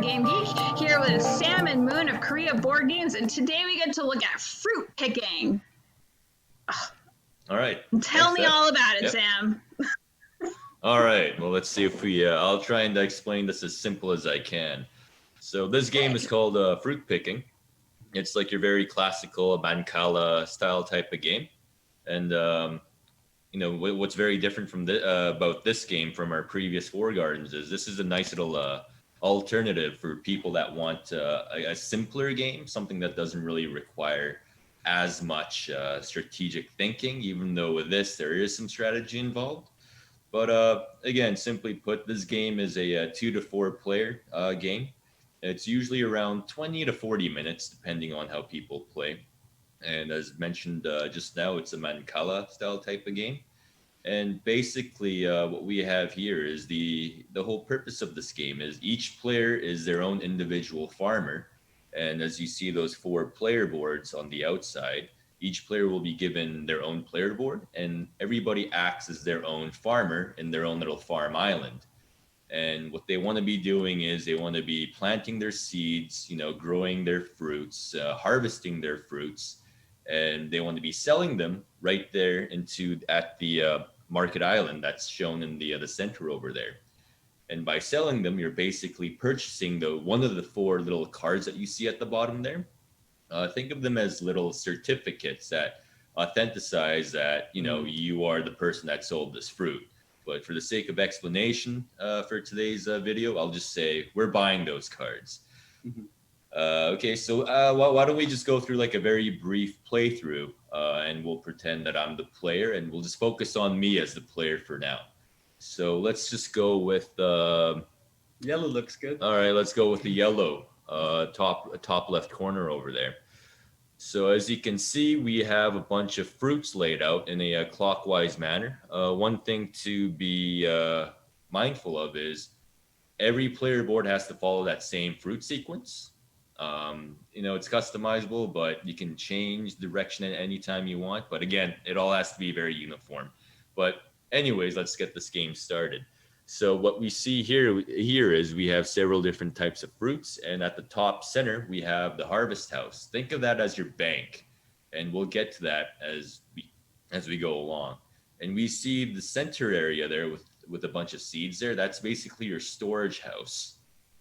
BoardGameGeek, here with Sam and Moon of Korea Board Games, and today we get to look at fruit picking. All right. Tell me all about it, Yep. Sam. All right. Well, let's see if we. I'll try and explain this as simple as I can. So this game is called fruit picking. It's like your very classical Mancala style type of game, and what's very different from about this game from our previous Four Gardens is this is a nice little alternative for people that want a simpler game, something that doesn't really require as much strategic thinking, even though with this there is some strategy involved. But again, simply put, this game is a 2 to 4 player game. It's usually around 20 to 40 minutes, depending on how people play. And as mentioned just now, it's a Mancala style type of game. And basically, what we have here is the whole purpose of this game is each player is their own individual farmer. And as you see those 4 player boards on the outside, each player will be given their own player board, and everybody acts as their own farmer in their own little farm island. And what they want to be doing is they want to be planting their seeds, growing their fruits, harvesting their fruits, and they want to be selling them right there at the market island that's shown in the center over there. And by selling them, you're basically purchasing one of the 4 little cards that you see at the bottom there. Think of them as little certificates that authenticize that you are the person that sold this fruit. But for the sake of explanation for today's video, I'll just say we're buying those cards. Mm-hmm. Okay, so why don't we just go through like a very brief playthrough, and we'll pretend that I'm the player, and we'll just focus on me as the player for now. So let's just go with yellow looks good. All right, let's go with the yellow top left corner over there. So as you can see, we have a bunch of fruits laid out in a clockwise manner. One thing to be mindful of is every player board has to follow that same fruit sequence. It's customizable, but you can change direction at any time you want. But again, it all has to be very uniform. But anyways, let's get this game started. So what we see here is we have several different types of fruits, and at the top center we have the harvest house. Think of that as your bank, and we'll get to that as we go along. And we see the center area there with a bunch of seeds there. That's basically your storage house,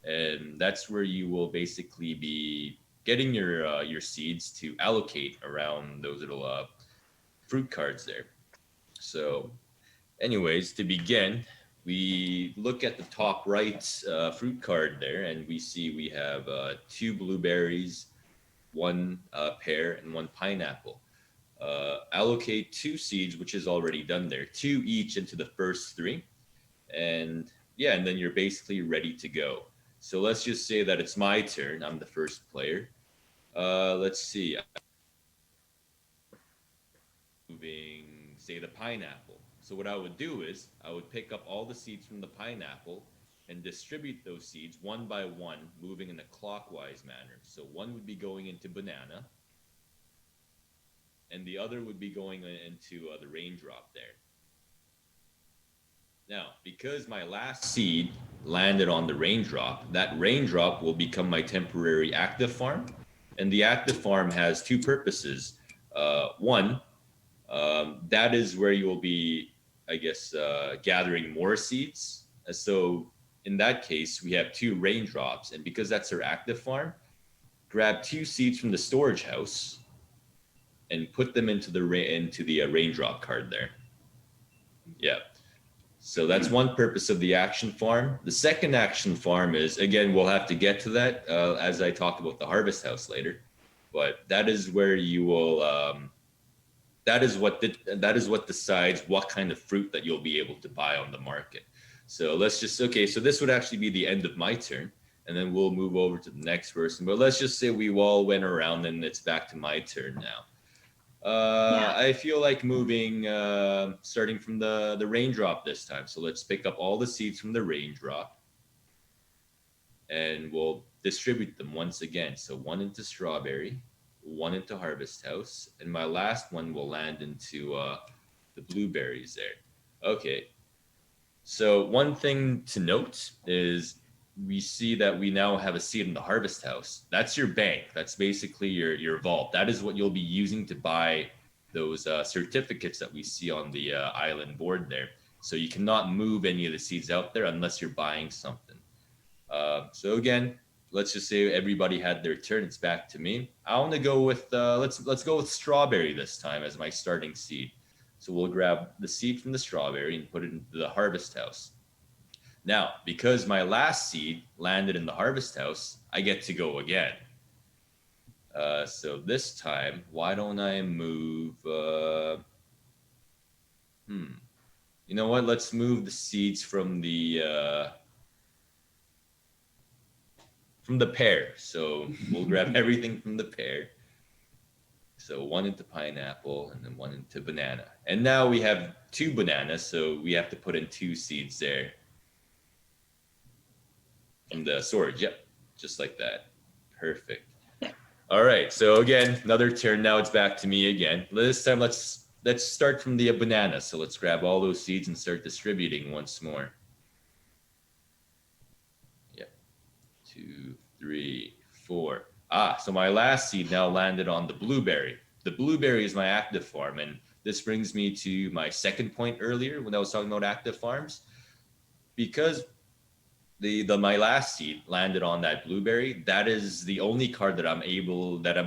and that's where you will basically be getting your seeds to allocate around those little fruit cards there. So, anyways, to begin, we look at the top right fruit card there, and we see we have 2 blueberries, 1 pear, and 1 pineapple. Allocate 2 seeds, which is already done there, 2 each into the first 3. And then you're basically ready to go. So let's just say that it's my turn. I'm the first player. Let's see. Moving, say, the pineapple. So what I would do is I would pick up all the seeds from the pineapple and distribute those seeds one by one, moving in a clockwise manner. So 1 would be going into banana, and the other would be going into the raindrop there. Now, because my last seed landed on the raindrop, that raindrop will become my temporary active farm. And the active farm has 2 purposes. One, that is where you will be, gathering more seeds. So in that case, we have 2 raindrops. And because that's our active farm, grab 2 seeds from the storage house and put them into the raindrop card there. Yeah. So that's one purpose of the action farm. The second action farm is, again, we'll have to get to that as I talk about the harvest house later. But that is where you will... That is what decides what kind of fruit that you'll be able to buy on the market. So so this would actually be the end of my turn, and then we'll move over to the next person. But let's just say we all went around and it's back to my turn now. I feel like moving, starting from the raindrop this time. So let's pick up all the seeds from the raindrop, and we'll distribute them once again. So 1 into strawberry, 1 into harvest house, and my last one will land into the blueberries there. Okay. So one thing to note is we see that we now have a seed in the harvest house. That's your bank. That's basically your vault. That is what you'll be using to buy those certificates that we see on the island board there. So you cannot move any of the seeds out there unless you're buying something. So again, let's just say everybody had their turn. It's back to me. I want to go with let's go with strawberry this time as my starting seed. So we'll grab the seed from the strawberry and put it into the harvest house. Now, because my last seed landed in the harvest house, I get to go again. So this time, why don't I move? You know what? Let's move the seeds from the pear. So we'll grab everything from the pear. So one into pineapple and then one into banana. And now we have 2 bananas, so we have to put in 2 seeds there. From the storage, yep, just like that. Perfect. Yeah. All right, so again, another turn. Now it's back to me again. This time, let's start from the banana. So let's grab all those seeds and start distributing once more. Yep, 2, 3, 4. So my last seed now landed on the blueberry. The blueberry is my active farm, and this brings me to my second point earlier when I was talking about active farms. Because my last seed landed on that blueberry, that is the only card that I'm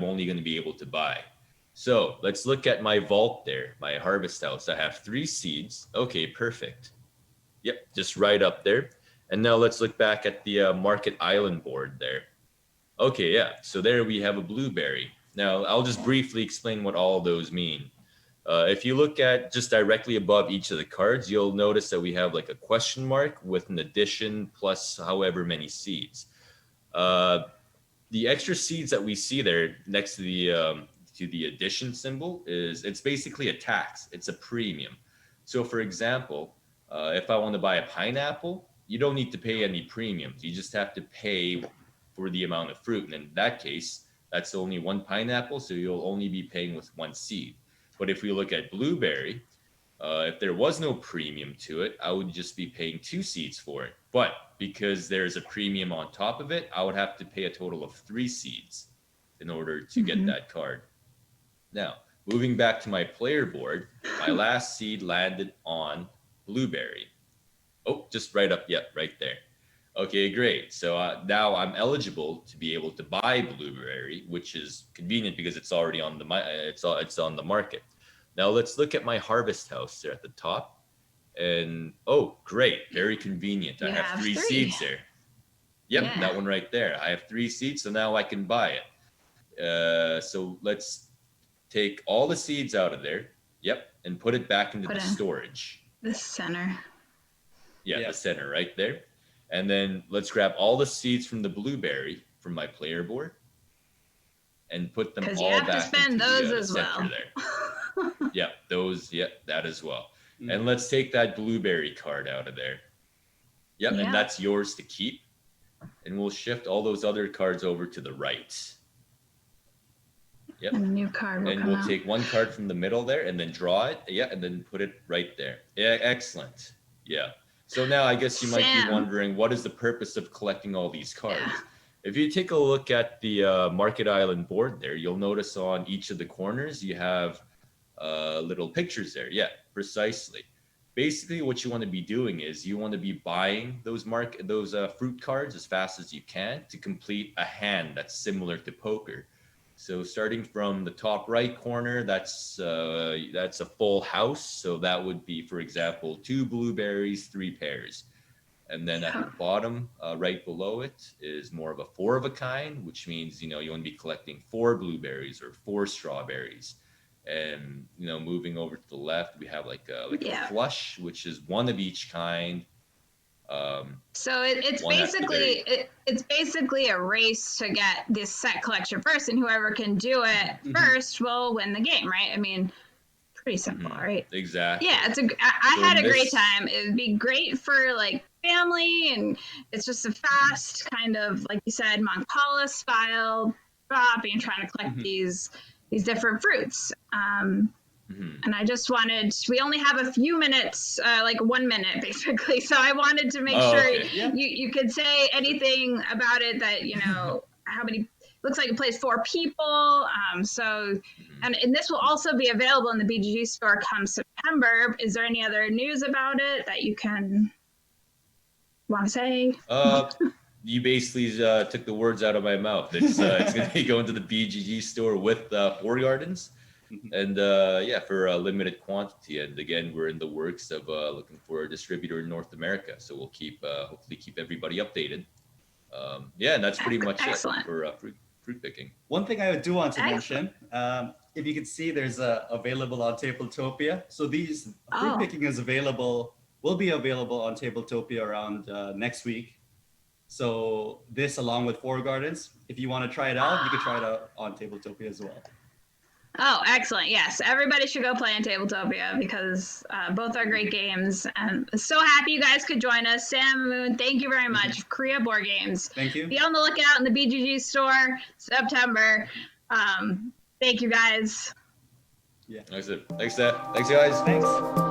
only going to be able to buy. So let's look at my vault there, my harvest house. I have 3 seeds. Okay, perfect. Yep, just right up there. And now let's look back at the Market Island board there. Okay, yeah, so there we have a blueberry. Now I'll just briefly explain what all of those mean. If you look at just directly above each of the cards, you'll notice that we have like a question mark with an addition plus however many seeds. The extra seeds that we see there next to the addition symbol it's basically a tax. It's a premium. So for example, if I want to buy a pineapple, you don't need to pay any premiums. You just have to pay for the amount of fruit. And in that case, that's only 1 pineapple, so you'll only be paying with 1 seed. But if we look at blueberry, if there was no premium to it, I would just be paying 2 seeds for it. But because there's a premium on top of it, I would have to pay a total of 3 seeds in order to get that card. Now, moving back to my player board, my last seed landed on blueberry. Oh, just right up, yep, right there. Okay, great. So now I'm eligible to be able to buy blueberry, which is convenient because it's already on it's on the market. Now let's look at my harvest house there at the top. And oh, great, very convenient. I have 3 seeds there. Yep, Yeah. that one right there. I have 3 seeds, so now I can buy it. So let's take all the seeds out of there. Yep, and put it back into the storage. The center. Yeah, the center right there. And then let's grab all the seeds from the blueberry from my player board and put them all back into the center there. Yeah, that as well. Mm-hmm. And let's take that blueberry card out of there. Yep, and that's yours to keep. And we'll shift all those other cards over to the right. Yep. And a new card will and we'll take 1 card from the middle there and then draw it. Yeah, and then put it right there. Yeah, excellent. Yeah. So now I guess you might be wondering, what is the purpose of collecting all these cards? Yeah. If you take a look at the Market Island board there, you'll notice on each of the corners you have little pictures there. Yeah, precisely. Basically, what you want to be doing is you want to be buying those fruit cards as fast as you can to complete a hand that's similar to poker. So starting from the top right corner, that's a full house. So that would be, for example, 2 blueberries, 3 pears. And then at the bottom, right below it, is more of a 4 of a kind, which means, you want to be collecting 4 blueberries or 4 strawberries. And, moving over to the left, we have like a flush, which is 1 of each kind. So it's basically a race to get this set collection first, and whoever can do it first will win the game, right? I mean, pretty simple, right? Exactly. Yeah, I had a great time. It would be great for like family, and it's just a fast kind of, like you said, Mancala style shopping, trying to collect these different fruits. And I just wanted, we only have a few minutes, like 1 minute basically. So I wanted to make sure you could say anything about it that, you know, how many, looks like it plays 4 people. And this will also be available in the BGG store come September. Is there any other news about it that you want to say? You basically took the words out of my mouth. It's going to be going to the BGG store with Four Gardens. And for a limited quantity. And again, we're in the works of looking for a distributor in North America. So we'll hopefully keep everybody updated. And that's pretty much it for fruit picking. One thing I do want to mention, if you can see, there's available on Tabletopia. So these fruit picking will be available on Tabletopia around next week. So this, along with Four Gardens, if you want to try it out, you can try it out on Tabletopia as well. Oh, excellent. Yes, everybody should go play in Tabletopia because both are great games. And so happy you guys could join us. Sam, Moon, thank you very much. Korea Board Games. Thank you. Be on the lookout in the BGG store, September. Thank you, guys. Yeah. Thanks, guys. Thanks.